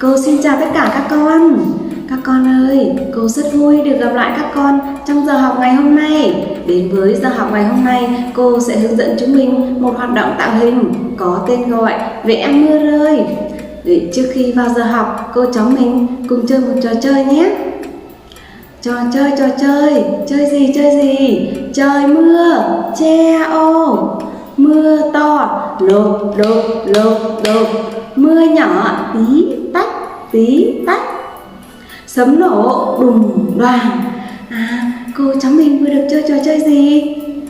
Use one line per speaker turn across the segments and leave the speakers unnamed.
Cô xin chào tất cả các con. Các con ơi, cô rất vui được gặp lại các con trong giờ học ngày hôm nay. Đến với giờ học ngày hôm nay, cô sẽ hướng dẫn chúng mình một hoạt động tạo hình có tên gọi vẽ mưa rơi. Để trước khi vào giờ học, cô cháu mình cùng chơi một trò chơi nhé. Trò chơi, chơi gì? Trời mưa, che ô. Mưa to, lộp đột. Mưa nhỏ, tí tách. Sấm nổ, đùng đoàng. Cô cháu mình vừa được chơi trò chơi gì?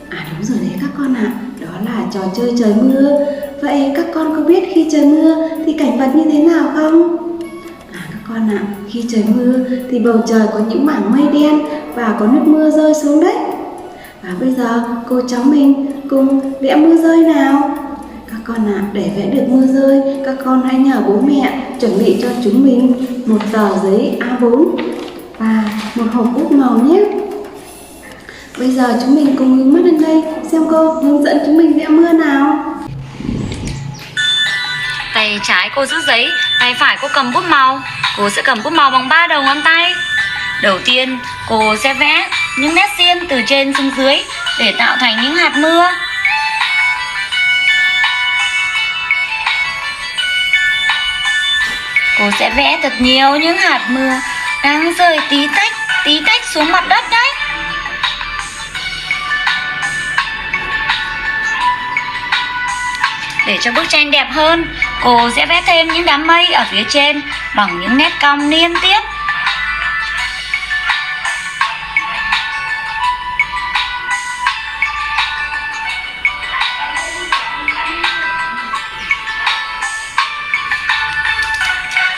Đúng rồi đấy các con ạ. Đó là trò chơi trời mưa. Vậy các con có biết khi trời mưa thì cảnh vật như thế nào không? Các con ạ, khi trời mưa thì bầu trời có những mảng mây đen và có nước mưa rơi xuống đấy. Và bây giờ cô cháu mình cùng vẽ mưa rơi nào. Các con ạ, để vẽ được mưa rơi, các con hãy nhờ bố mẹ chuẩn bị cho chúng mình một tờ giấy A4 và một hộp bút màu nhé. Bây giờ chúng mình cùng hướng mắt lên đây xem cô hướng dẫn chúng mình vẽ mưa nào.
Tay trái cô giữ giấy, tay phải cô cầm bút màu. Cô sẽ cầm bút màu bằng 3 đầu ngón tay. Đầu tiên, cô sẽ vẽ những nét xiên từ trên xuống dưới để tạo thành những hạt mưa. Cô sẽ vẽ thật nhiều những hạt mưa đang rơi tí tách xuống mặt đất đấy. Để cho bức tranh đẹp hơn, cô sẽ vẽ thêm những đám mây ở phía trên bằng những nét cong liên tiếp.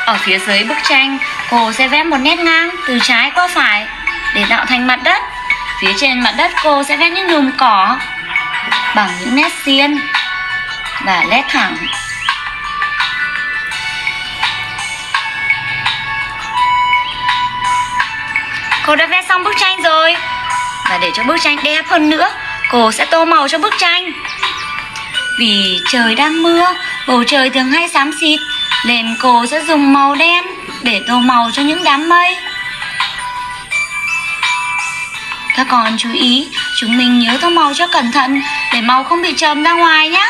Ở phía dưới bức tranh, cô sẽ vẽ một nét ngang từ trái qua phải để tạo thành mặt đất. Phía trên mặt đất cô sẽ vẽ những nhùm cỏ bằng những nét xiên và nét thẳng. Cô đã vẽ xong bức tranh rồi. Và để cho bức tranh đẹp hơn nữa, cô sẽ tô màu cho bức tranh. Vì trời đang mưa, bầu trời thường hay xám xịt, nên cô sẽ dùng màu đen để tô màu cho những đám mây. Các con chú ý, chúng mình nhớ tô màu cho cẩn thận để màu không bị chờm ra ngoài nhé.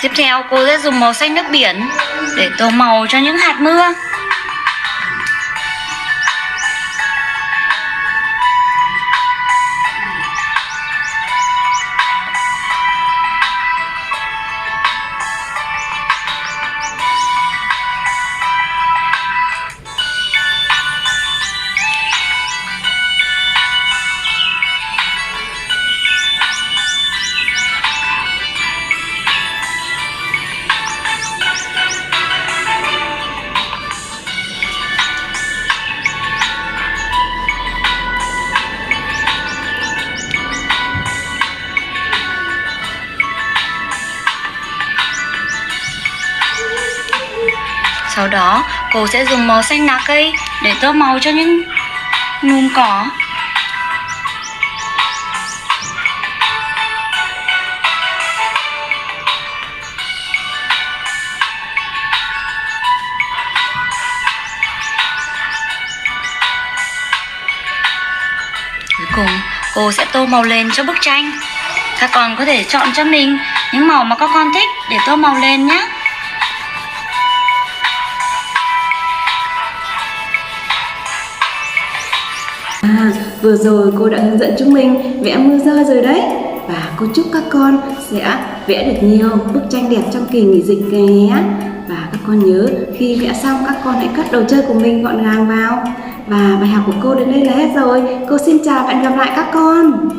Tiếp theo cô sẽ dùng màu xanh nước biển để tô màu cho những hạt mưa. Sau đó, cô sẽ dùng màu xanh lá cây để tô màu cho những nhùm cỏ. Cuối cùng, cô sẽ tô màu lên cho bức tranh. Các con có thể chọn cho mình những màu mà các con thích để tô màu lên nhé.
Vừa rồi cô đã hướng dẫn chúng mình vẽ mưa rơi rồi đấy. Và cô chúc các con sẽ vẽ được nhiều bức tranh đẹp trong kỳ nghỉ dịch này nhé. Và các con nhớ khi vẽ xong các con hãy cất đồ chơi của mình gọn gàng vào. Và bài học của cô đến đây là hết rồi. Cô xin chào và hẹn gặp lại các con.